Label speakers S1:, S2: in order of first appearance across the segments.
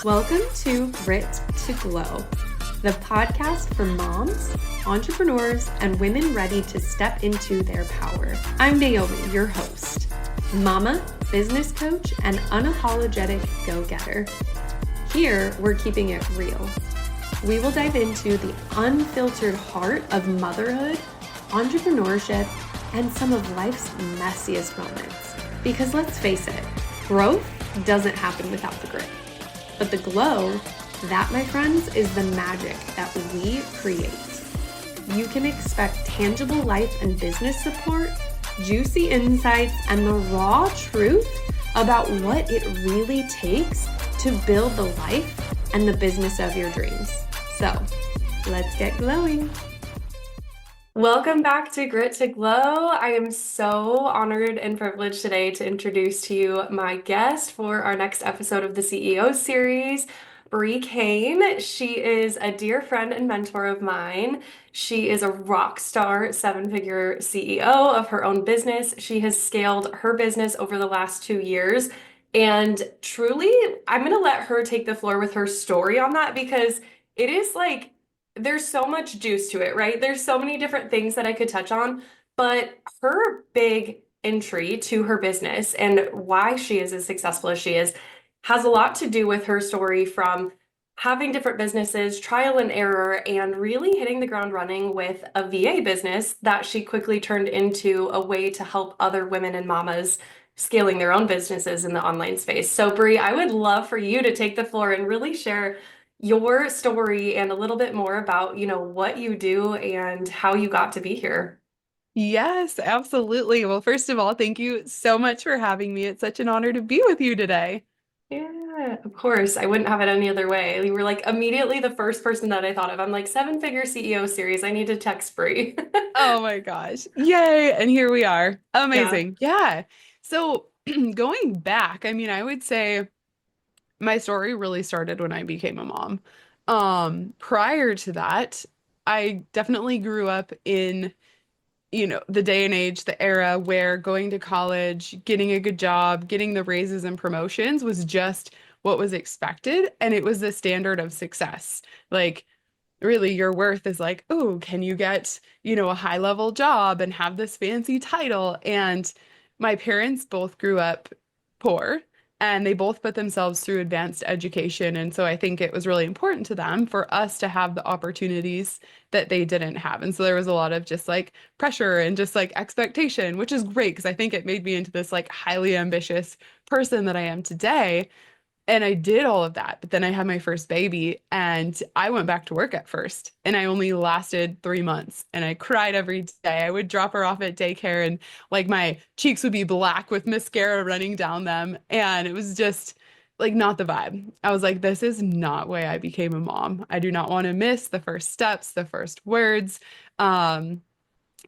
S1: Welcome to Grit to Glow, the podcast for moms, entrepreneurs, and women ready to step into their power. I'm Naomi, your host, mama, business coach, and unapologetic go-getter. Here, we're keeping it real. We will dive into the unfiltered heart of motherhood, entrepreneurship, and some of life's messiest moments. Because let's face it, growth doesn't happen without the grit. But the glow, that, my friends, is the magic that we create. You can expect tangible life and business support, juicy insights, and the raw truth about what it really takes to build the life and the business of your dreams. So, let's get glowing. Welcome back to Grit to Glow. I am so honored and privileged today to introduce to you my guest for our next episode of the CEO series, Bre Cain. She is a dear friend and mentor of mine. She is a rock star, seven-figure CEO of her own business. She has scaled her business over the last 2 years. And truly, I'm going to let her take the floor with her story on that because it is like, there's so much juice to it, right? There's so many different things that I could touch on, but her big entry to her business and why she is as successful as she is has a lot to do with her story from having different businesses, trial and error, and really hitting the ground running with a VA business that she quickly turned into a way to help other women and mamas scaling their own businesses in the online space. So, Bre, I would love for you to take the floor and really share your story and a little bit more about, what you do and how you got to be here.
S2: Yes, absolutely. Well, first of all, thank you so much for having me. It's such an honor to be with you today.
S1: Yeah, of course. I wouldn't have it any other way. You were like immediately the first person that I thought of. I'm like, seven-figure CEO series. I need to text Bre.
S2: Oh my gosh. Yay. And here we are.
S1: Yeah.
S2: Amazing. Yeah. So going back, I would say my story really started when I became a mom. Prior to that, I definitely grew up in the day and age, the era where going to college, getting a good job, getting the raises and promotions was just what was expected. And it was the standard of success. Like, really, your worth is like, oh, can you get, a high level job and have this fancy title? And my parents both grew up poor and they both put themselves through advanced education. And so I think it was really important to them for us to have the opportunities that they didn't have. And so there was a lot of just like pressure and just like expectation, which is great because I think it made me into this like highly ambitious person that I am today. And I did all of that, but then I had my first baby and I went back to work at first and I only lasted 3 months and I cried every day. I would drop her off at daycare and like my cheeks would be black with mascara running down them. And it was just like not the vibe. I was like, this is not why I became a mom. I do not want to miss the first steps, the first words. Um,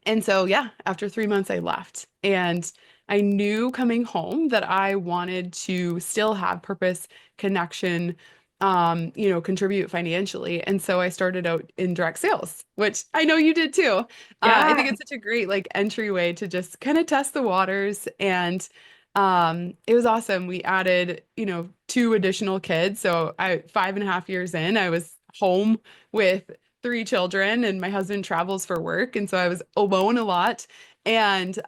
S2: and so, yeah, after 3 months, I left. And I knew coming home that I wanted to still have purpose, connection, contribute financially. And so I started out in direct sales, which I know you did too. I
S1: Yeah.
S2: think it's such a great like entryway to just kind of test the waters. And it was awesome. We added, two additional kids. So 5.5 years in, I was home with 3 children and my husband travels for work. And so I was alone a lot. And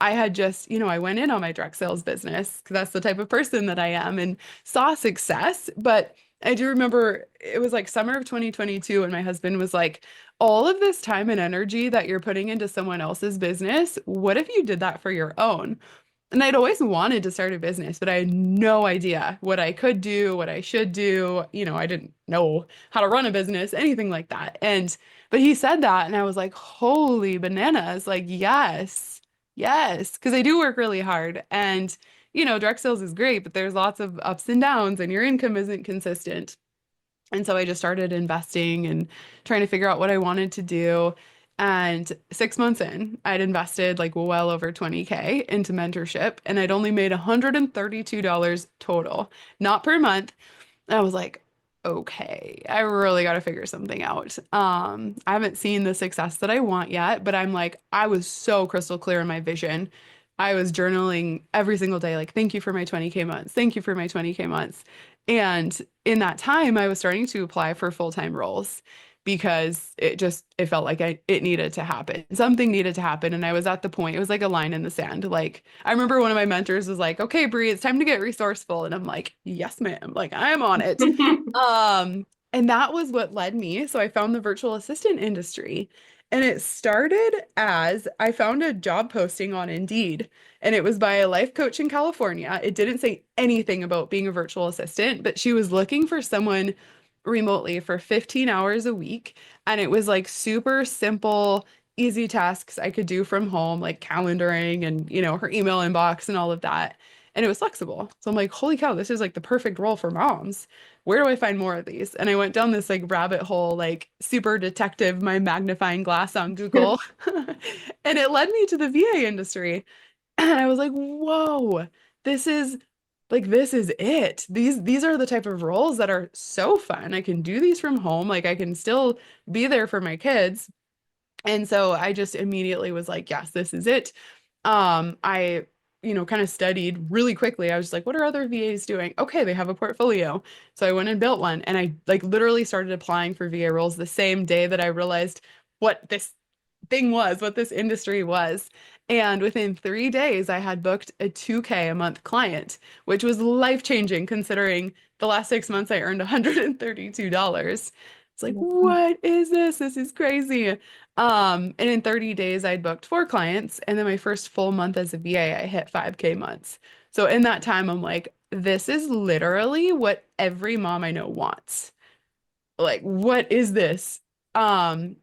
S2: I had just, I went in on my direct sales business because that's the type of person that I am and saw success. But I do remember it was like summer of 2022 and my husband was like, all of this time and energy that you're putting into someone else's business, what if you did that for your own? And I'd always wanted to start a business, but I had no idea what I could do, what I should do. I didn't know how to run a business, anything like that. But he said that, and I was like, holy bananas. Like, yes, yes. Because I do work really hard. And, direct sales is great, but there's lots of ups and downs, and your income isn't consistent. And so I just started investing and trying to figure out what I wanted to do. And 6 months in, I'd invested like well over 20K into mentorship and I'd only made $132 total, not per month. And I was like, okay, I really got to figure something out. I haven't seen the success that I want yet, but I'm like, I was so crystal clear in my vision. I was journaling every single day, like, thank you for my 20K months. Thank you for my 20K months. And in that time, I was starting to apply for full-time roles because it felt like it needed to happen. Something needed to happen. And I was at the point, it was like a line in the sand. Like, I remember one of my mentors was like, okay, Bre, it's time to get resourceful. And I'm like, yes, ma'am. Like, I'm on it. And that was what led me. So I found the virtual assistant industry. And it started as I found a job posting on Indeed, and it was by a life coach in California. It didn't say anything about being a virtual assistant, but she was looking for someone remotely for 15 hours a week. And it was like super simple, easy tasks I could do from home, like calendaring and, her email inbox and all of that. And it was flexible. So I'm like, holy cow, this is like the perfect role for moms. Where do I find more of these? And I went down this like rabbit hole, like super detective, my magnifying glass on Google. And it led me to the VA industry. And I was like, whoa, this is this is it. These are the type of roles that are so fun. I can do these from home. Like I can still be there for my kids. And so I just immediately was like, yes, this is it. I, kind of studied really quickly. I was like, what are other VAs doing? Okay, they have a portfolio. So I went and built one, and I like literally started applying for VA roles the same day that I realized what this thing was, what this industry was. And within 3 days, I had booked a 2K a month client, which was life-changing considering the last 6 months I earned $132. It's like, what is this? This is crazy. And in 30 days, I'd booked 4 clients. And then my first full month as a VA, I hit 5K months. So in that time, I'm like, this is literally what every mom I know wants. Like, what is this? So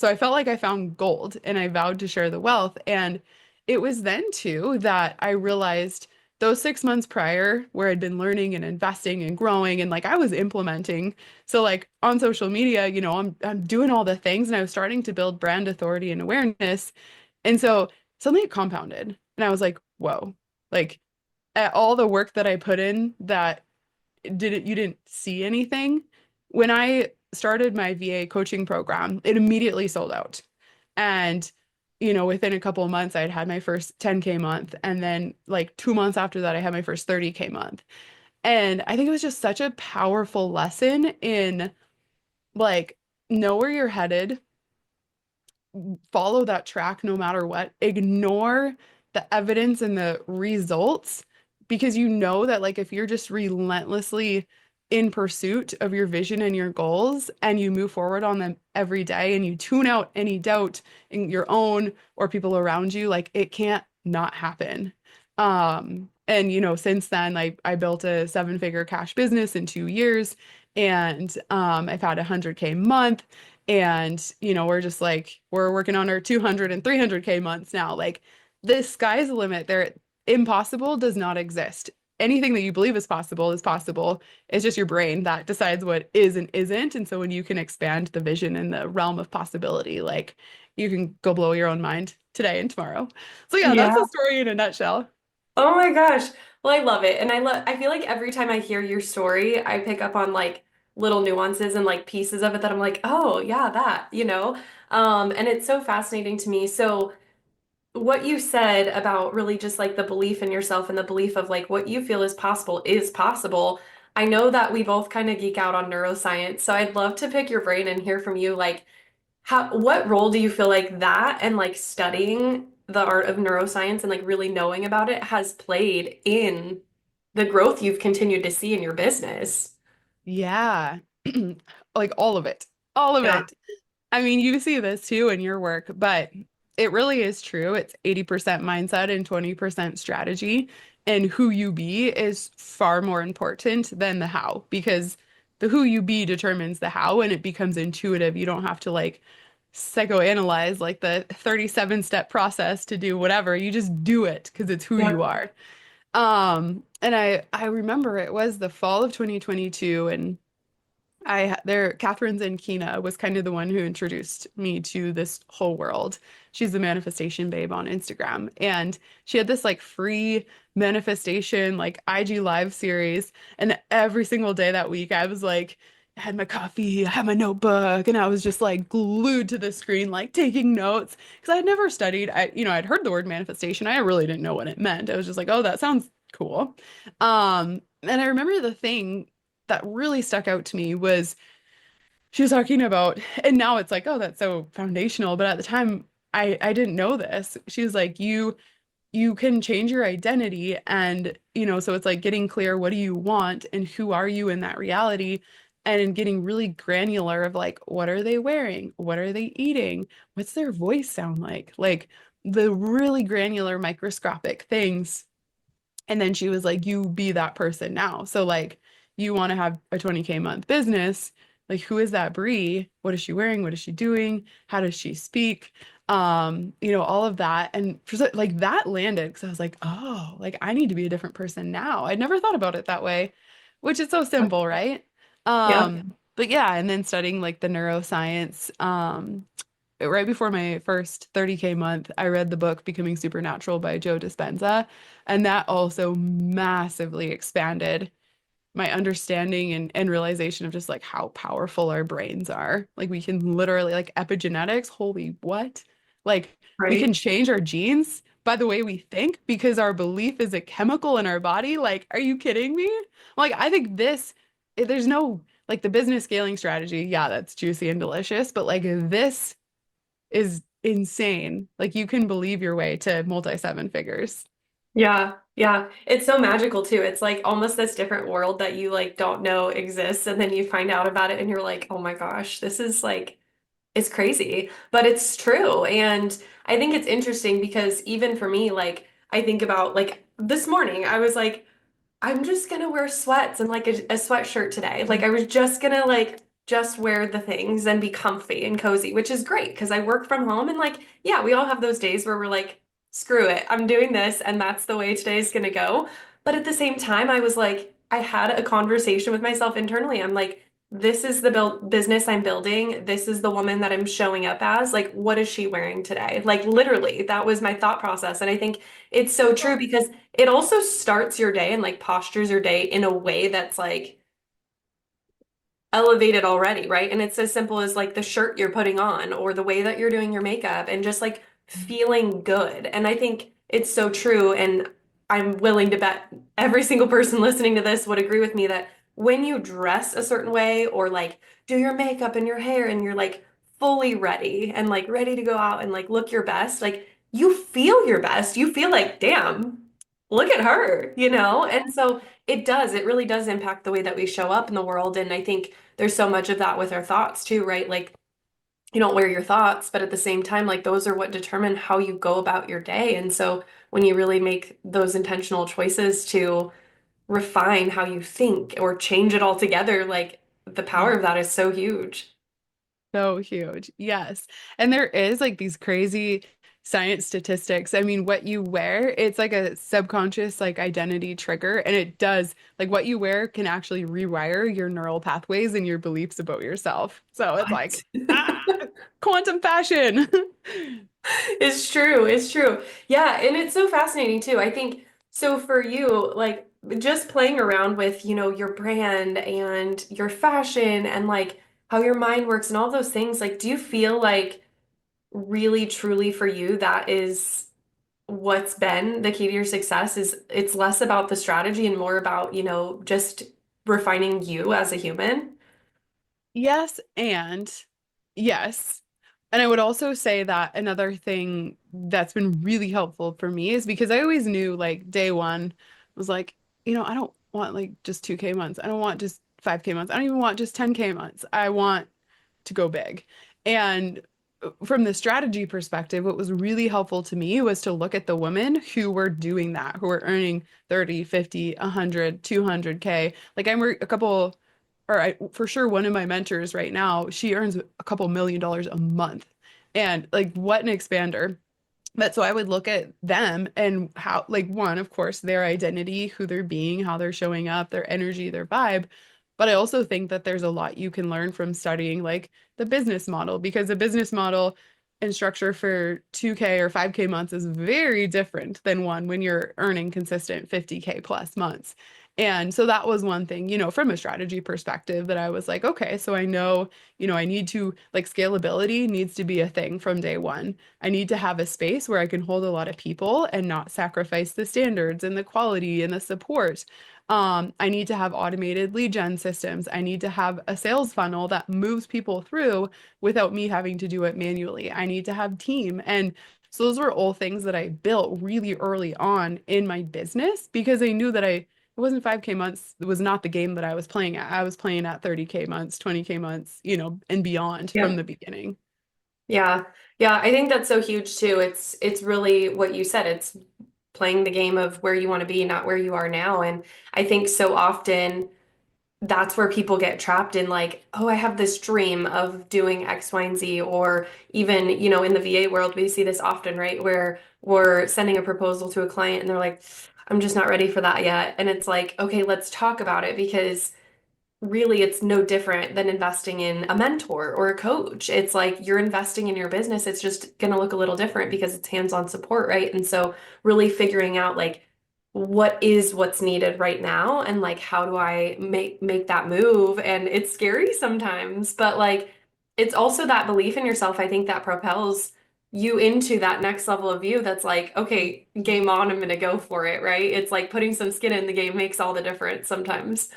S2: I felt like I found gold, and I vowed to share the wealth. And it was then too that I realized those 6 months prior where I'd been learning and investing and growing, and like I was implementing. So like on social media, I'm doing all the things, and I was starting to build brand authority and awareness. And so suddenly it compounded. And I was like, whoa, like at all the work that I put in that you didn't see anything. When I started my VA coaching program, it immediately sold out. And, within a couple of months, I'd had my first 10K month. And then like 2 months after that, I had my first 30K month. And I think it was just such a powerful lesson in like, know where you're headed, follow that track no matter what, ignore the evidence and the results, because you know that like if you're just relentlessly in pursuit of your vision and your goals and you move forward on them every day and you tune out any doubt in your own or people around you, like it can't not happen. And since then I built a 7-figure cash business in 2 years, and I've had 100K month. And, we're working on our 200 and 300K months now. Like, the sky's the limit. Impossible does not exist. Anything that you believe is possible is possible. It's just your brain that decides what is and isn't. And so when you can expand the vision and the realm of possibility, like you can go blow your own mind today and tomorrow. So yeah, that's
S1: Yeah.
S2: the story in a nutshell.
S1: Oh my gosh. Well, I love it. And I feel like every time I hear your story, I pick up on like little nuances and like pieces of it that I'm like, "Oh, yeah, that." And it's so fascinating to me. So, what you said about really just like the belief in yourself and the belief of like what you feel is possible is possible. I know that we both kind of geek out on neuroscience, so I'd love to pick your brain and hear from you like what role do you feel like that and like studying the art of neuroscience and like really knowing about it has played in the growth you've continued to see in your business?
S2: Yeah. Like all of it. All of
S1: Yeah.
S2: it. I mean, you see this too in your work, but it really is true. It's 80% mindset and 20% strategy. And who you be is far more important than the how, because the who you be determines the how, and it becomes intuitive. You don't have to like psychoanalyze like the 37-step process to do whatever. You just do it because it's who you
S1: Yep.
S2: are. And I remember it was the fall of 2022, and Catherine's and Kina was kind of the one who introduced me to this whole world. She's the manifestation babe on Instagram. And she had this like free manifestation, like IG live series. And every single day that week, I was like, had my coffee, I had my notebook, and I was just like glued to the screen, like taking notes. Because I had never studied. I'd heard the word manifestation. I really didn't know what it meant. I was just like, oh, that sounds cool. And I remember the thing that really stuck out to me was she was talking about, and now it's like, oh, that's so foundational. But at the time, I didn't know this. She was like, you can change your identity, and so it's like getting clear, what do you want and who are you in that reality, and in getting really granular of like, what are they wearing, what are they eating, what's their voice sound like the really granular microscopic things. And then she was like, you be that person now. So like you want to have a 20K month business. Like, who is that Bre? What is she wearing? What is she doing? How does she speak? All of that. And like that landed because I was like, oh, like I need to be a different person now. I'd never thought about it that way, which is so simple, right?
S1: Yeah.
S2: But yeah, and then studying like the neuroscience, right before my first 30K month, I read the book Becoming Supernatural by Joe Dispenza, and that also massively expanded my understanding and realization of just like how powerful our brains are. Like we can literally like epigenetics, holy what? Like we can
S1: Right.
S2: change our genes by the way we think because our belief is a chemical in our body. Like, are you kidding me? Like I think there's no like the business scaling strategy. Yeah, that's juicy and delicious, but like this is insane. Like you can believe your way to multi seven figures.
S1: Yeah, yeah. It's so magical too. It's like almost this different world that you like don't know exists, and then you find out about it and you're like, oh my gosh, this is like it's crazy, but it's true. And I think it's interesting because even for me, like I think about like this morning, I was like, I'm just gonna wear sweats and like a sweatshirt today. Like I was just gonna like just wear the things and be comfy and cozy, which is great because I work from home and like, yeah, we all have those days where we're like, screw it, I'm doing this and that's the way today's gonna go. But at the same time, I was like, I had a conversation with myself internally. I'm like, this is the business I'm building. This is the woman that I'm showing up as. Like, what is she wearing today? Like, literally, that was my thought process. And I think it's so true because it also starts your day and like postures your day in a way that's like elevated already, right? And it's as simple as like the shirt you're putting on or the way that you're doing your makeup and just like feeling good. And I think it's so true. And I'm willing to bet every single person listening to this would agree with me that when you dress a certain way or like do your makeup and your hair and you're like fully ready and like ready to go out and like look your best, like you feel your best. You feel like, damn, look at her, you know? And so it really does impact the way that we show up in the world. And I think there's so much of that with our thoughts too, right? Like you don't wear your thoughts, but at the same time, like those are what determine how you go about your day. And so when you really make those intentional choices to refine how you think or change it altogether, like the power of that is so huge.
S2: So huge. Yes. And there is like these crazy science statistics. I mean, what you wear, it's like a subconscious like identity trigger. And it does like what you wear can actually rewire your neural pathways and your beliefs about yourself. So it's like,
S1: What?
S2: ah, quantum fashion.
S1: It's true. It's true. Yeah, and it's so fascinating too. I think so for you, like just playing around with, your brand and your fashion and like how your mind works and all those things, like do you feel like really truly for you that is what's been the key to your success is it's less about the strategy and more about, just refining you as a human?
S2: Yes, and yes. And I would also say that another thing that's been really helpful for me is because I always knew like day one was like, I don't want like just 2K months. I don't want just 5K months. I don't even want just 10K months. I want to go big. And from the strategy perspective, what was really helpful to me was to look at the women who were doing that, who were earning 30, 50, 100, 200K. Like I'm a couple, or for sure one of my mentors right now, she earns a couple $1 million a month. And like what an expander. But so I would look at them and how, like, one, of course, their identity, who they're being, how they're showing up, their energy, their vibe. But I also think that there's a lot you can learn from studying, like, the business model, because a business model and structure for 2K or 5K months is very different than one when you're earning consistent 50K plus months. And so that was one thing, from a strategy perspective that I was like, okay, so I know, I need to like scalability needs to be a thing from day one. I need to have a space where I can hold a lot of people and not sacrifice the standards and the quality and the support. I need to have automated lead gen systems. I need to have a sales funnel that moves people through without me having to do it manually. I need to have team. And so those were all things that I built really early on in my business because I knew that it wasn't 5K months. It was not the game that I was playing at. I was playing at 30K months, 20K months, and beyond from
S1: Yeah.
S2: the beginning.
S1: Yeah. Yeah, I think that's so huge too. It's really what you said. It's playing the game of where you want to be, not where you are now. And I think so often that's where people get trapped in like, oh, I have this dream of doing X, Y, and Z, or even, in the VA world, we see this often, right? Where we're sending a proposal to a client and they're like, I'm just not ready for that yet. And it's like, okay, let's talk about it because really it's no different than investing in a mentor or a coach. It's like you're investing in your business. It's just going to look a little different because it's hands-on support, right? And so really figuring out like what's needed right now and like how do I make that move? And it's scary sometimes, but like it's also that belief in yourself, I think that propels you into that next level of you that's like, okay, game on, I'm gonna go for it, right? It's like putting some skin in the game makes all the difference sometimes.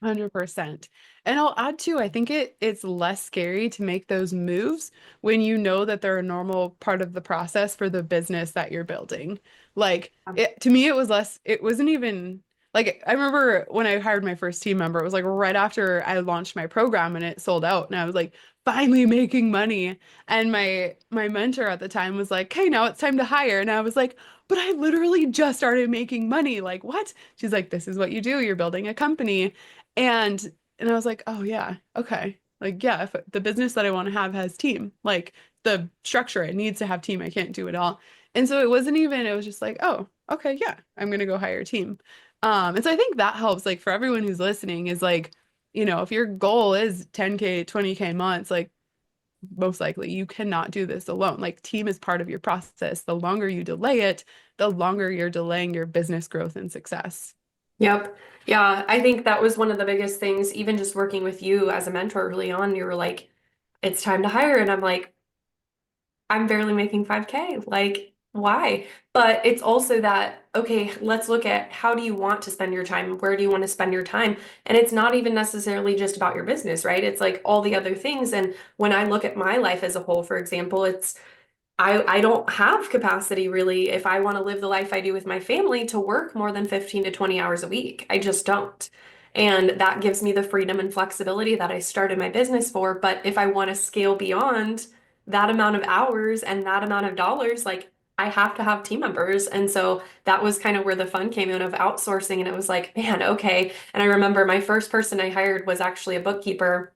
S2: 100%. And I'll add too, I think it's less scary to make those moves when you know that they're a normal part of the process for the business that you're building. Like to me, it wasn't even like I remember when I hired my first team member, it was like right after I launched my program and it sold out. And I was like, finally making money. And my mentor at the time was like, "Okay, now it's time to hire." And I was like, but I literally just started making money. Like, what? She's like, this is what you do. You're building a company. And I was like, oh yeah, okay. Like, yeah, if the business that I want to have has team, like the structure, it needs to have team. I can't do it all. And so it was just like, oh, okay, yeah, I'm gonna go hire a team. And so I think that helps, like for everyone who's listening, is like, if your goal is 10K, 20K months, like most likely you cannot do this alone. Like team is part of your process. The longer you delay it, the longer you're delaying your business growth and success.
S1: Yep. Yeah, I think that was one of the biggest things, even just working with you as a mentor early on, you were like, it's time to hire. And I'm like, I'm barely making 5K. Like, why? But it's also that, okay, let's look at how do you want to spend your time? Where do you want to spend your time? And it's not even necessarily just about your business, right? It's like all the other things. And when I look at my life as a whole, for example, I don't have capacity really if I want to live the life I do with my family to work more than 15 to 20 hours a week. I just don't. And that gives me the freedom and flexibility that I started my business for. But if I want to scale beyond that amount of hours and that amount of dollars, like I have to have team members. And so that was kind of where the fun came in of outsourcing. And it was like, man, okay. And I remember my first person I hired was actually a bookkeeper.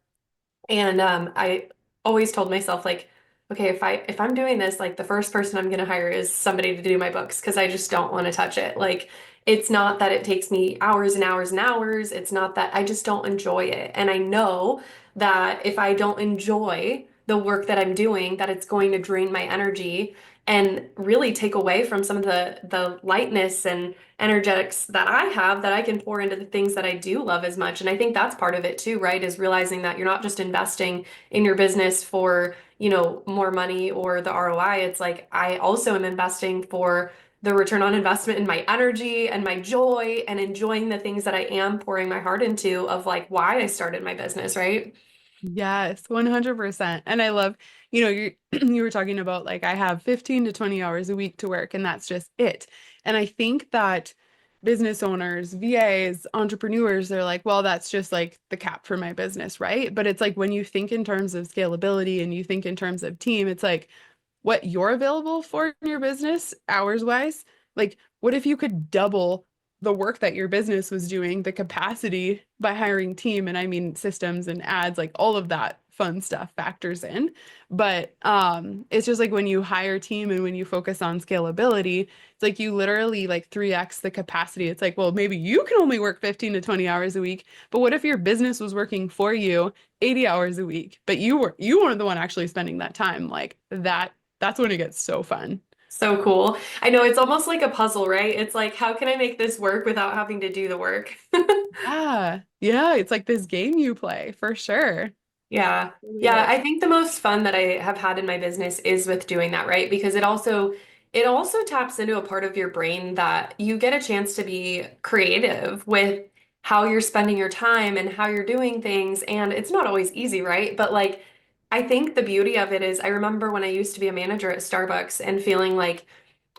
S1: And I always told myself like, okay, if I'm doing this, like the first person I'm gonna hire is somebody to do my books because I just don't want to touch it. Like it's not that it takes me hours and hours and hours. It's not that I just don't enjoy it. And I know that if I don't enjoy the work that I'm doing, that it's going to drain my energy and really take away from some of the lightness and energetics that I have that I can pour into the things that I do love as much. And I think that's part of it too, right? Is realizing that you're not just investing in your business for, more money or the ROI. It's like I also am investing for the return on investment in my energy and my joy and enjoying the things that I am pouring my heart into of like why I started my business, right?
S2: Yes, 100%. And I love, you you were talking about like I have 15 to 20 hours a week to work and that's just it. And I think that business owners, VAs, entrepreneurs, they're like, well, that's just like the cap for my business, right? But it's like when you think in terms of scalability and you think in terms of team, it's like what you're available for in your business hours wise. Like, what if you could double the work that your business was doing, the capacity by hiring team, and I mean systems and ads, like all of that fun stuff factors in. But it's just like when you hire team and when you focus on scalability, it's like you literally like 3x the capacity. It's like, well, maybe you can only work 15 to 20 hours a week, but what if your business was working for you 80 hours a week, but you weren't the one actually spending that time? Like that's when it gets so fun.
S1: So cool. I know it's almost like a puzzle, right? It's like, how can I make this work without having to do the work?
S2: Yeah. Yeah, it's like this game you play for sure. It
S1: Yeah.
S2: really
S1: Yeah,
S2: is.
S1: I think the most fun that I have had in my business is with doing that, right? Because it also taps into a part of your brain that you get a chance to be creative with how you're spending your time and how you're doing things. And it's not always easy, right? But like I think the beauty of it is I remember when I used to be a manager at Starbucks and feeling like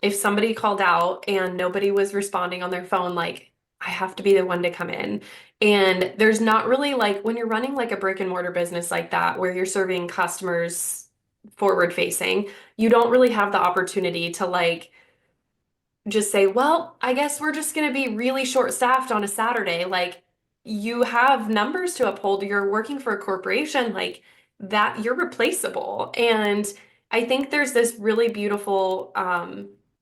S1: if somebody called out and nobody was responding on their phone, like I have to be the one to come in. And there's not really like when you're running like a brick and mortar business like that, where you're serving customers forward facing, you don't really have the opportunity to like just say, well, I guess we're just going to be really short-staffed on a Saturday. Like you have numbers to uphold. You're working for a corporation like that, you're replaceable. And I think there's this really beautiful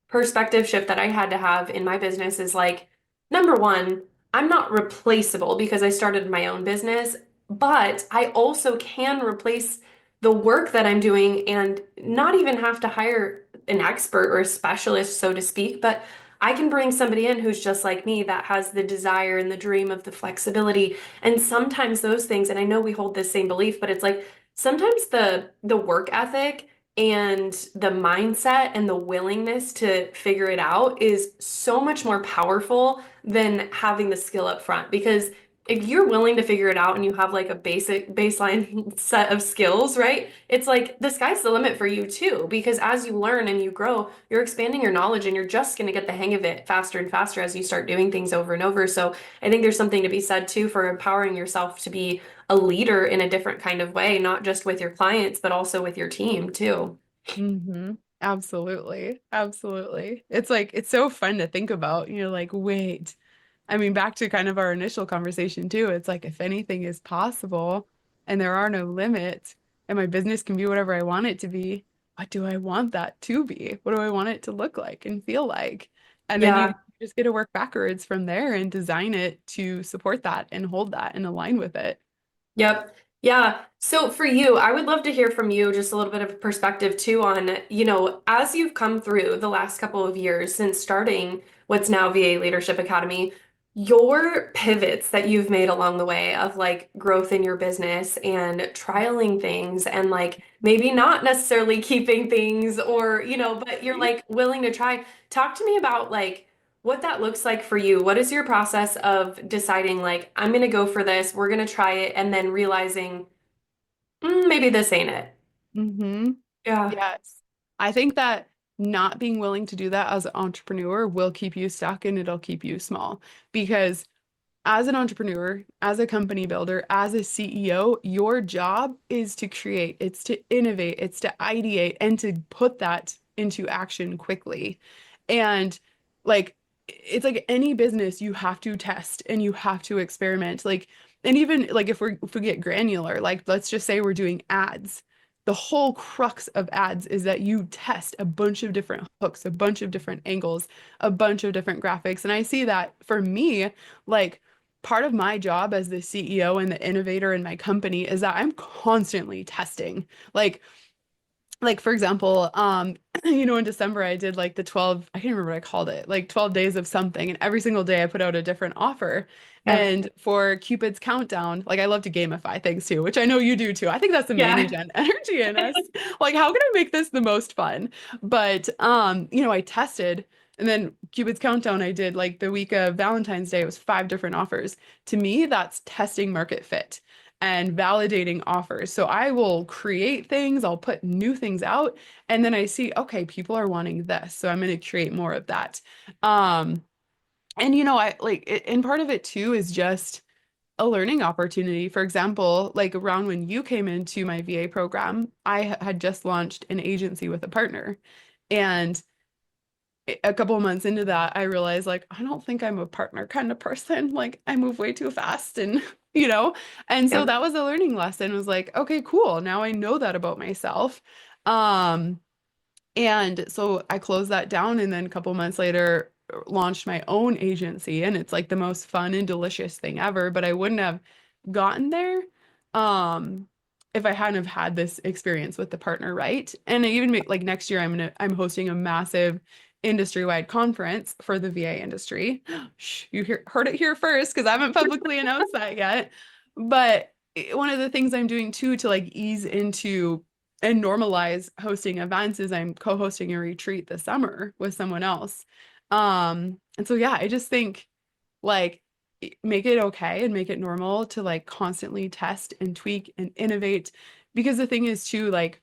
S1: perspective shift that I had to have in my business is like, number one, I'm not replaceable because I started my own business, but I also can replace the work that I'm doing and not even have to hire an expert or a specialist, so to speak, but I can bring somebody in who's just like me that has the desire and the dream of the flexibility. And sometimes those things, and I know we hold this same belief, but it's like sometimes the work ethic and the mindset and the willingness to figure it out is so much more powerful than having the skill up front because if you're willing to figure it out and you have like a basic baseline set of skills, right? It's like the sky's the limit for you too, because as you learn and you grow, you're expanding your knowledge and you're just going to get the hang of it faster and faster as you start doing things over and over. So I think there's something to be said too for empowering yourself to be a leader in a different kind of way, not just with your clients, but also with your team too.
S2: Hmm. Absolutely. Absolutely. It's like, it's so fun to think about. You're like, wait. I mean, back to kind of our initial conversation too. It's like, if anything is possible and there are no limits and my business can be whatever I want it to be, what do I want that to be? What do I want it to look like and feel like? And then you
S1: Yeah.
S2: just get to work backwards from there and design it to support that and hold that and align with it.
S1: Yep. Yeah. So for you, I would love to hear from you just a little bit of perspective too on, as you've come through the last couple of years since starting what's now VA Leadership Academy, your pivots that you've made along the way of like growth in your business and trialing things and like maybe not necessarily keeping things or, but you're like willing to try. Talk to me about like what that looks like for you. What is your process of deciding, like, I'm going to go for this, we're going to try it, and then realizing, maybe this ain't it?
S2: Mm-hmm.
S1: Yeah.
S2: Yes. I think that not being willing to do that as an entrepreneur will keep you stuck and it'll keep you small. Because as an entrepreneur, as a company builder, as a CEO, your job is to create, it's to innovate, it's to ideate, and to put that into action quickly. And like, it's like any business, you have to test and you have to experiment. Like, and even like if we get granular, like let's just say we're doing ads. The whole crux of ads is that you test a bunch of different hooks, a bunch of different angles, a bunch of different graphics. And I see that for me, like part of my job as the CEO and the innovator in my company is that I'm constantly testing. Like for example, in December I did like the 12, I can't remember what I called it, like 12 days of something, and every single day I put out a different offer.
S1: Yep.
S2: And for Cupid's Countdown, like I love to gamify things too, which I know you do too. I think that's the Manny
S1: Yeah.
S2: Gen energy in us. Like, how can I make this the most fun? But I tested, and then Cupid's Countdown, I did like the week of Valentine's Day, it was 5 different offers. To me, that's testing market fit and validating offers. So I will create things, I'll put new things out, and then I see, okay, people are wanting this, so I'm going to create more of that. Um, and I like it, and part of it too is just a learning opportunity. For example, like around when you came into my VA program, I had just launched an agency with a partner. And a couple of months into that, I realized like I don't think I'm a partner kind of person. Like I move way too fast and you know. And so
S1: Yep.
S2: that was a learning lesson. It was like, okay, cool. Now I know that about myself. Um, and so I closed that down and then a couple months later launched my own agency and it's like the most fun and delicious thing ever, but I wouldn't have gotten there. Um, if I hadn't have had this experience with the partner, right? And I even make like next year I'm hosting a massive industry-wide conference for the VA industry. Shh, heard it here first because I haven't publicly announced that yet. But one of the things I'm doing too to like ease into and normalize hosting events is I'm co-hosting a retreat this summer with someone else. And so yeah, I just think like make it okay and make it normal to like constantly test and tweak and innovate. Because the thing is too, like,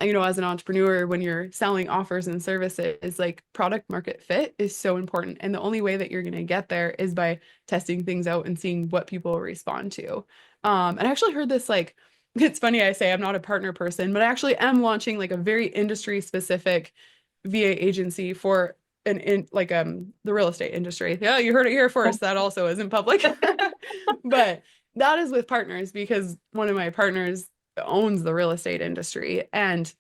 S2: as an entrepreneur, when you're selling offers and services, like product market fit is so important. And the only way that you're going to get there is by testing things out and seeing what people respond to. And I actually heard this like, it's funny I say I'm not a partner person, but I actually am launching like a very industry specific VA agency for in like the real estate industry. Yeah, you heard it here first. That also isn't public. But that is with partners because one of my partners owns the real estate industry. And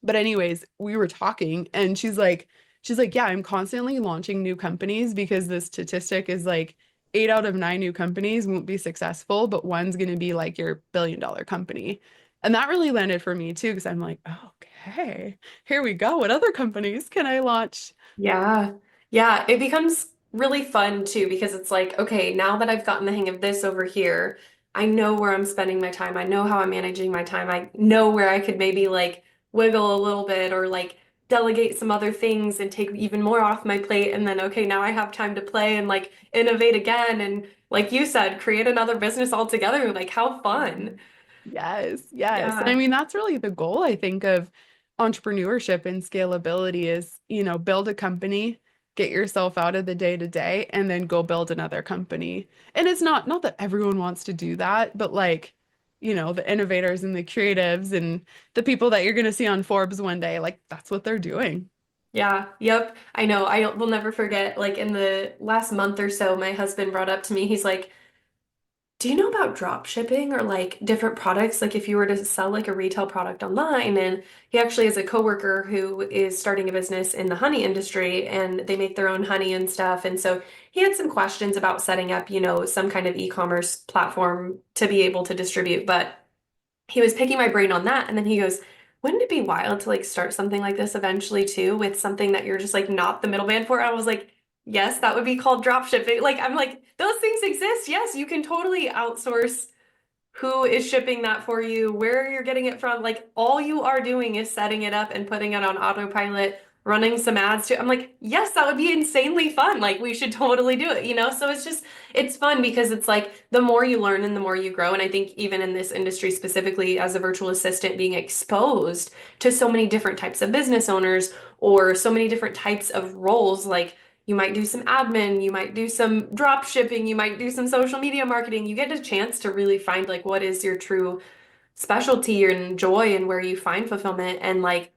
S2: but anyways, we were talking and she's like, yeah, I'm constantly launching new companies because the statistic is like 8 out of 9 new companies won't be successful, but one's going to be like your billion-dollar company. And that really landed for me too, because I'm like, okay, here we go. What other companies can I launch?
S1: Yeah. Yeah, it becomes really fun too because it's like, okay, now that I've gotten the hang of this over here, I know where I'm spending my time. I know how I'm managing my time. I know where I could maybe like wiggle a little bit or like delegate some other things and take even more off my plate. And then, okay, now I have time to play and like innovate again. And like you said, create another business altogether. Like, how fun.
S2: Yes, yes. And I
S1: Yeah.
S2: mean, that's really the goal, I think, of entrepreneurship and scalability is, build a company, get yourself out of the day to day, and then go build another company. And it's not that everyone wants to do that, but like, the innovators and the creatives and the people that you're going to see on Forbes one day, like that's what they're doing.
S1: Yeah, yep. I know. I will never forget, like in the last month or so, my husband brought up to me, he's like, do you know about drop shipping or like different products? Like if you were to sell like a retail product online, and he actually has a coworker who is starting a business in the honey industry and they make their own honey and stuff. And so he had some questions about setting up, some kind of e-commerce platform to be able to distribute. But he was picking my brain on that. And then he goes, wouldn't it be wild to like start something like this eventually too with something that you're just like not the middleman for? I was like, yes, that would be called drop shipping. Like, I'm like, those things exist. Yes, you can totally outsource who is shipping that for you, where you're getting it from. Like all you are doing is setting it up and putting it on autopilot, running some ads to. I'm like, yes, that would be insanely fun. Like we should totally do it. So it's fun because it's like the more you learn and the more you grow. And I think even in this industry specifically as a virtual assistant being exposed to so many different types of business owners or so many different types of roles, like you might do some admin, you might do some drop shipping, you might do some social media marketing. You get a chance to really find like what is your true specialty and joy and where you find fulfillment and like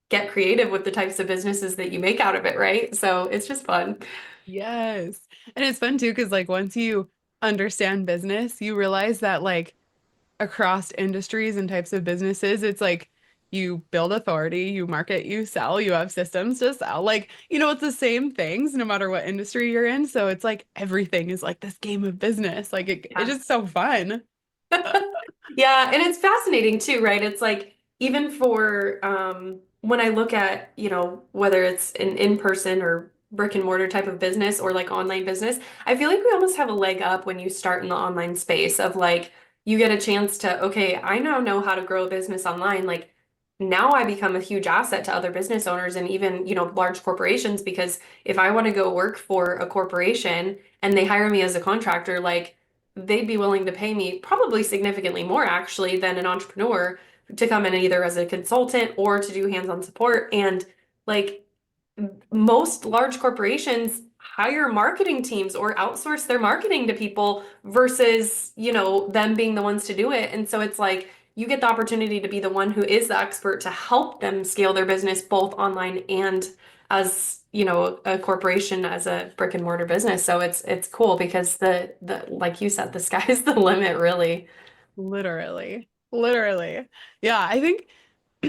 S1: get creative with the types of businesses that you make out of it, right? So it's just fun.
S2: Yes. And it's fun too, because like once you understand business, you realize that like across industries and types of businesses, it's like you build authority, you market, you sell, you have systems to sell. Like, it's the same things no matter what industry you're in. So it's like everything is like this game of business. Like it's
S1: Yeah.
S2: just so fun.
S1: Yeah, and it's fascinating too, right? It's like even for when I look at, whether it's an in-person or brick and mortar type of business or like online business, I feel like we almost have a leg up when you start in the online space of like you get a chance to, okay, I now know how to grow a business online. Like now I become a huge asset to other business owners and even, large corporations because if I want to go work for a corporation and they hire me as a contractor, like they'd be willing to pay me probably significantly more actually than an entrepreneur to come in either as a consultant or to do hands-on support. And like most large corporations hire marketing teams or outsource their marketing to people versus, them being the ones to do it. And so it's like you get the opportunity to be the one who is the expert to help them scale their business both online and as a corporation as a brick and mortar business. So it's cool because the like you said, the sky's the limit, really.
S2: Literally. Literally. Yeah, I think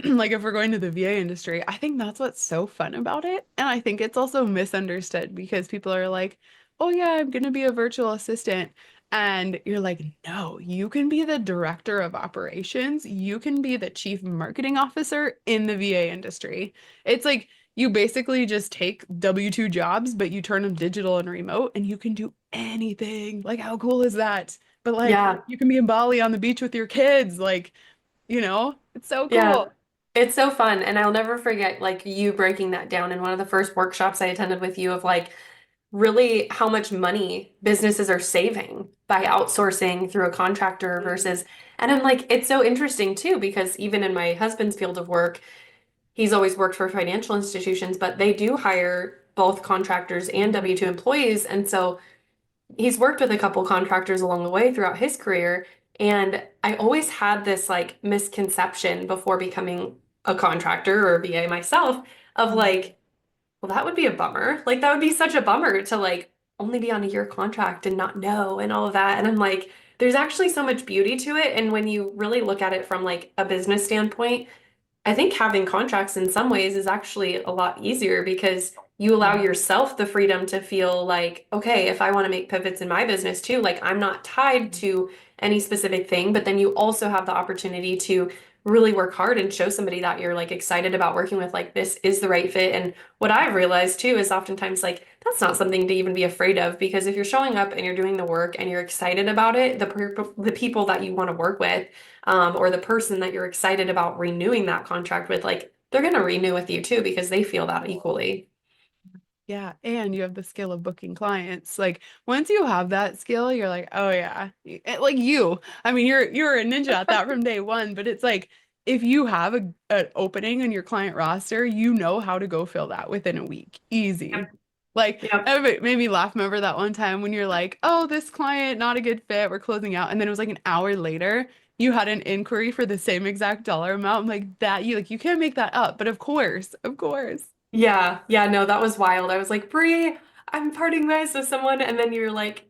S2: like if we're going to the VA industry, I think that's what's so fun about it. And I think it's also misunderstood because people are like, oh yeah, I'm gonna be a virtual assistant. And you're like, no, you can be the director of operations. You can be the chief marketing officer in the VA industry. It's like you basically just take W-2 jobs, but you turn them digital and remote, and you can do anything. Like, how cool is that? But like,
S1: Yeah.
S2: you can be in Bali on the beach with your kids. Like, it's so
S1: Yeah.
S2: cool.
S1: It's so fun. And I'll never forget like you breaking that down in one of the first workshops I attended with you of like really how much money businesses are saving by outsourcing through a contractor versus, and I'm like, it's so interesting too, because even in my husband's field of work, he's always worked for financial institutions, but they do hire both contractors and W-2 employees. And so he's worked with a couple contractors along the way throughout his career. And I always had this like misconception before becoming a contractor or a VA myself of like, well, that would be a bummer. Like that would be such a bummer to like only be on a year contract and not know and all of that. And I'm like, there's actually so much beauty to it. And when you really look at it from like a business standpoint, I think having contracts in some ways is actually a lot easier because you allow
S2: Yeah.
S1: yourself the freedom to feel like, okay, if I want to make pivots in my business too, like I'm not tied to any specific thing, but then you also have the opportunity to really work hard and show somebody that you're like excited about working with, like this is the right fit. And what I've realized too is oftentimes like that's not something to even be afraid of because if you're showing up and you're doing the work and you're excited about it, the people that you want to work with or the person that you're excited about renewing that contract with, like they're going to renew with you too because they feel that equally.
S2: Yeah, and you have the skill of booking clients. Like once you have that skill, you're like, oh yeah. Like you. I mean, you're a ninja at that from day one, but it's like if you have an opening on your client roster, you know how to go fill that within a week. Easy.
S1: Yep.
S2: Like
S1: Yep.
S2: it made me laugh. Remember that one time when you're like, oh, this client, not a good fit, we're closing out. And then it was like an hour later, you had an inquiry for the same exact dollar amount. I'm like that you can't make that up. But of course.
S1: Yeah. Yeah. No, that was wild. I was like, Bre, I'm parting ways with someone. And then you're like,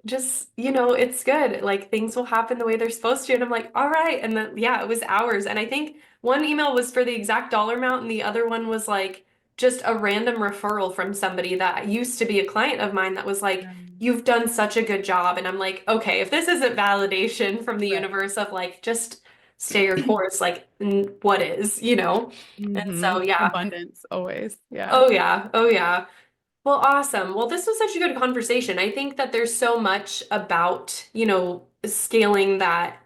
S1: just, it's good. Like things will happen the way they're supposed to. And I'm like, all right. And then, yeah, it was hours. And I think one email was for the exact dollar amount, and the other one was like just a random referral from somebody that used to be a client of mine that was like, you've done such a good job. And I'm like, okay, if this isn't validation from the
S2: Right.
S1: universe of like, just stay your course, like, what is? And
S2: Hmm.
S1: so, yeah.
S2: Abundance always. Yeah.
S1: Oh, yeah. Oh, yeah. Well, awesome. Well, this was such a good conversation. I think that there's so much about, scaling that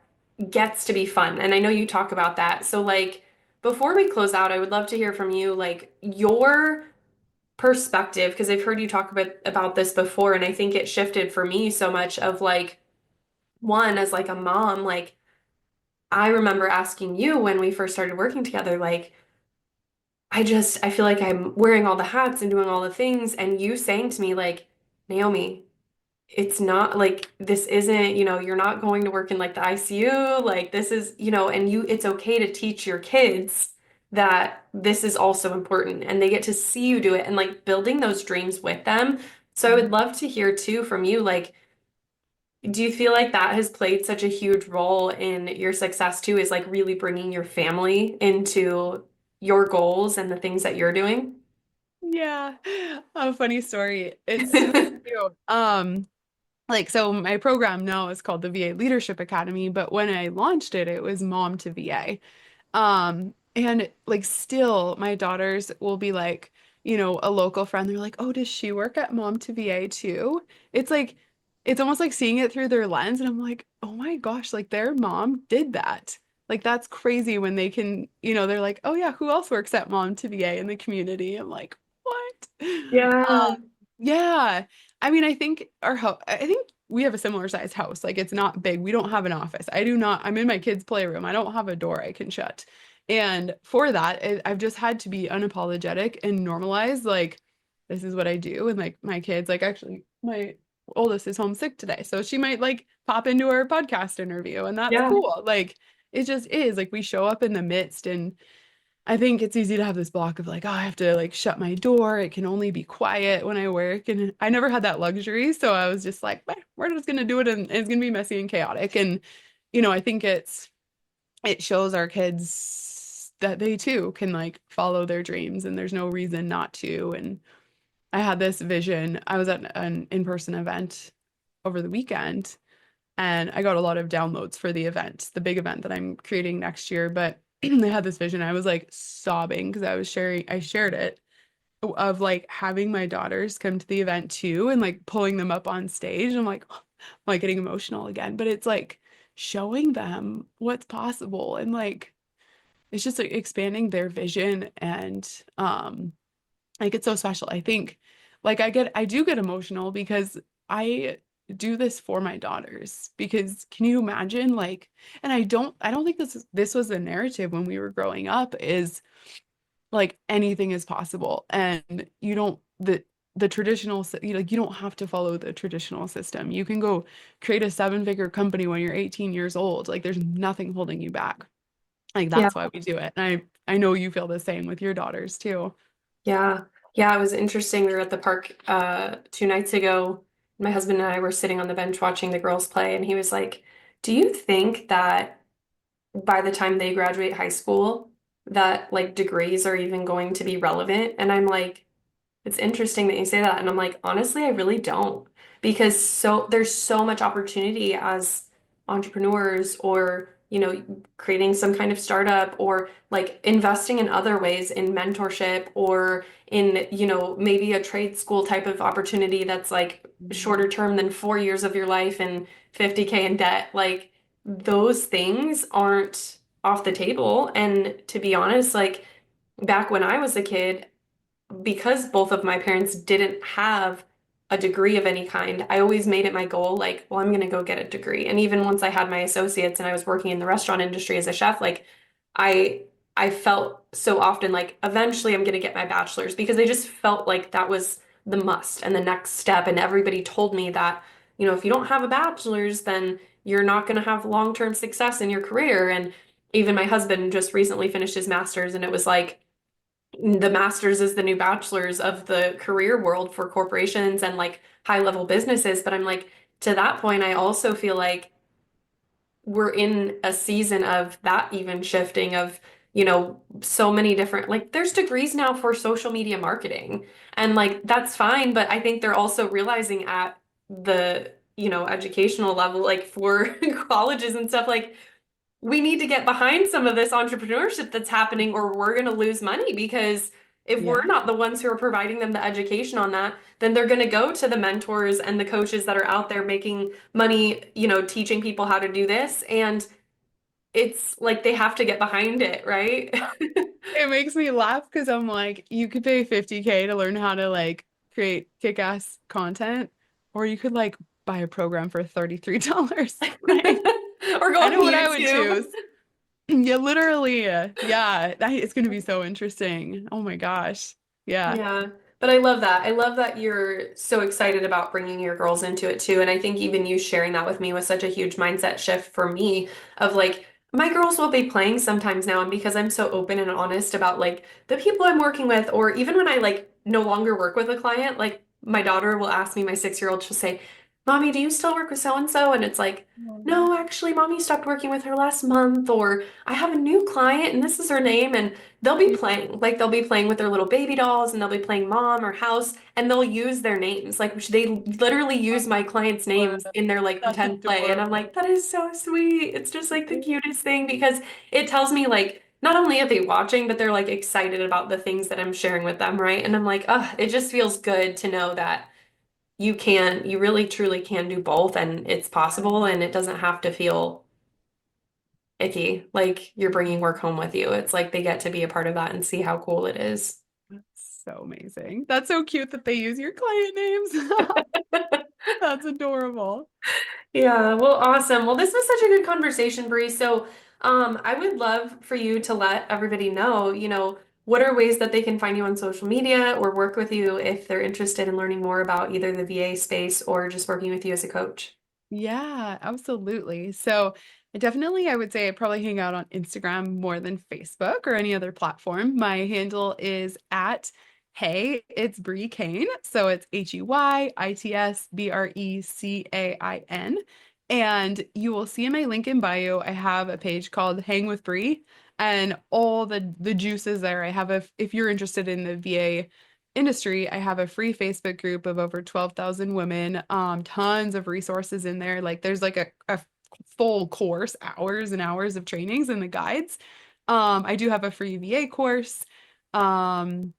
S1: gets to be fun. And I know you talk about that. So, like, before we close out, I would love to hear from you, like, your perspective, because I've heard you talk about this before, and I think it shifted for me so much of like, one, as like a mom, like, I remember asking you when we first started working together, like, I feel like I'm wearing all the hats and doing all the things, and you saying to me, like, Naomi, it's not like this isn't, you're not going to work in like the ICU, like this is, and it's okay to teach your kids that this is also important and they get to see you do it and like building those dreams with them. So I would love to hear too from you, like, do you feel like that has played such a huge role in your success too, is like really bringing your family into your goals and the things that you're doing?
S2: Yeah. A funny story. It's super cute. Like so my program now is called the VA Leadership Academy, but when I launched it, it was Mom to VA. And like still my daughters will be like, a local friend, they're like, "Oh, does she work at Mom to VA too?" It's like it's almost like seeing it through their lens and I'm like, "Oh my gosh, like their mom did that." Like that's crazy when they can, they're like, "Oh yeah, who else works at Mom to VA in the community?" I'm like, "What?"
S1: Yeah.
S2: Yeah. I mean, I think I think we have a similar sized house. Like it's not big. We don't have an office. I do not, I'm in my kids' playroom. I don't have a door I can shut. And for that, I've just had to be unapologetic and normalize like this is what I do. And like my kids, like actually my oldest is homesick today. So she might like pop into our podcast interview and that's
S1: Yeah.
S2: cool. Like it just is like we show up in the midst and I think it's easy to have this block of like, oh, I have to like shut my door. It can only be quiet when I work. And I never had that luxury. So I was just like, "Eh, we're just gonna do it and it's gonna be messy and chaotic." And, I think it shows our kids that they too can like follow their dreams and there's no reason not to. And I had this vision. I was at an in-person event over the weekend and I got a lot of downloads for the event, the big event that I'm creating next year. But I had this vision. I was like sobbing because I shared it of like having my daughters come to the event too and like pulling them up on stage. I'm like, I'm like getting emotional again, but it's like showing them what's possible and like it's just like expanding their vision and like it's so special. I think like I do get emotional because I do this for my daughters because can you imagine like and I don't think this was the narrative when we were growing up is like anything is possible and you don't the traditional like you don't have to follow the traditional system. You can go create a seven-figure company when you're 18 years old. Like there's nothing holding you back. Like
S1: Yeah.
S2: that's why we do it. And I know you feel the same with your daughters too.
S1: Yeah. Yeah, it was interesting. We were at the park 2 nights ago. My husband and I were sitting on the bench watching the girls play, and he was like, "Do you think that by the time they graduate high school, that like degrees are even going to be relevant?" And I'm like, it's interesting that you say that. And I'm like, honestly, I really don't. Because there's so much opportunity as entrepreneurs or, creating some kind of startup or like investing in other ways in mentorship or in, maybe a trade school type of opportunity that's like shorter
S2: Mhm.
S1: term than 4 years of your life and 50K in debt. Like those things aren't off the table. And to be honest, like back when I was a kid, because both of my parents didn't have a degree of any kind, I always made it my goal, like, well, I'm going to go get a degree. And even once I had my associates and I was working in the restaurant industry as a chef, like, I I felt so often like eventually I'm going to get my bachelor's because I just felt like that was the must and the next step. And everybody told me that, if you don't have a bachelor's, then you're not going to have long-term success in your career. And even my husband just recently finished his master's, and it was like, the master's is the new bachelor's of the career world for corporations and like high level businesses. But I'm like, to that point, I also feel like we're in a season of that even shifting of, so many different, like, there's degrees now for social media marketing. And like, that's fine. But I think they're also realizing at the, educational level, like for colleges and stuff, like, we need to get behind some of this entrepreneurship that's happening or we're going to lose money because if we're
S2: Yeah.
S1: not the ones who are providing them the education on that, then they're going to go to the mentors and the coaches that are out there making money, teaching people how to do this. And it's like they have to get behind it, right?
S2: It makes me laugh because I'm like, you could pay 50K to learn how to like create kick-ass content, or you could like buy a program for $33, right?
S1: Or go
S2: I
S1: on
S2: know what I would
S1: YouTube.
S2: choose. Yeah, literally. Yeah, it's going to be so interesting. Oh my gosh. Yeah.
S1: Yeah, but I love that. I love that you're so excited about bringing your girls into it too. And I think even you sharing that with me was such a huge mindset shift for me of like, my girls will be playing sometimes now. And because I'm so open and honest about like the people I'm working with, or even when I like no longer work with a client, like my daughter will ask me, my 6-year-old, she'll say, "Mommy, do you still work with so and so?" And it's like,
S2: Oh,
S1: "No, actually, mommy stopped working with her last month," or "I have a new client and this is her name." And they'll be
S2: yeah.
S1: playing, like they'll be playing with their little baby dolls and they'll be playing mom or house and they'll use their names. Like they literally use my clients' names in their like
S2: That's
S1: pretend play. And I'm
S2: adorable.
S1: like, that is so sweet. It's just like the cutest thing because it tells me like not only are they watching, but they're like excited about the things that I'm sharing with them, right? And I'm like, oh, it just feels good to know that you really truly can do both and it's possible and it doesn't have to feel icky, like you're bringing work home with you. It's like they get to be a part of that and see how cool it is.
S2: That's so amazing. That's so cute that they use your client names. That's adorable.
S1: Yeah, well, awesome. Well, this was such a good conversation, Bree. So, I would love for you to let everybody know, what are ways that they can find you on social media or work with you if they're interested in learning more about either the VA space or just working with you as a coach.
S2: Yeah, absolutely. So I would say I probably hang out on Instagram more than Facebook or any other platform. My handle is at Hey, it's Bre Cain. So it's HeyItsBreCain. And you will see in my link in bio, I have a page called Hang with Bre and all the juices there. I have if you're interested in the VA industry, I have a free Facebook group of over 12,000 women, tons of resources in there. Like there's like a full course, hours and hours of trainings and the guides. I do have a free VA course. Um,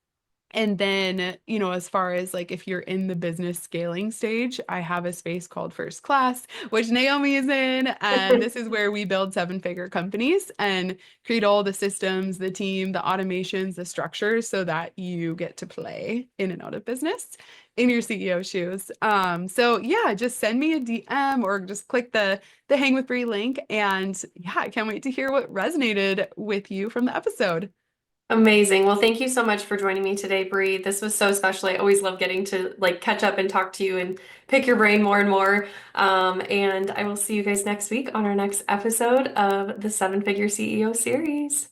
S2: and then, as far as like if you're in the business scaling stage, I have a space called First Class, which Naomi is in. And this is where we build seven-figure companies and create all the systems, the team, the automations, the structures so that you get to play in and out of business in your CEO shoes. So yeah, just send me a DM or just click the Hang with Bre link. And yeah, I can't wait to hear what resonated with you from the episode.
S1: Amazing. Well, thank you so much for joining me today, Bre. This was so special. I always love getting to like catch up and talk to you and pick your brain more and more. And I will see you guys next week on our next episode of the Seven Figure CEO series.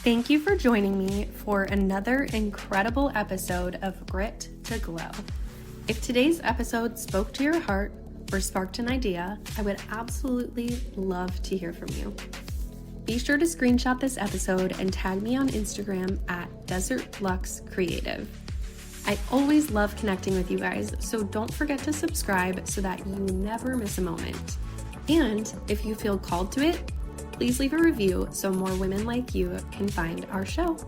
S1: Thank you for joining me for another incredible episode of Grit to Glow. If today's episode spoke to your heart or sparked an idea, I would absolutely love to hear from you. Be sure to screenshot this episode and tag me on Instagram at Desert Lux Creative. I always love connecting with you guys, so don't forget to subscribe so that you never miss a moment. And if you feel called to it, please leave a review so more women like you can find our show.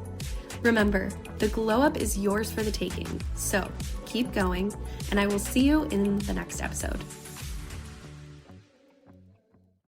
S1: Remember, the glow up is yours for the taking, so keep going, and I will see you in the next episode.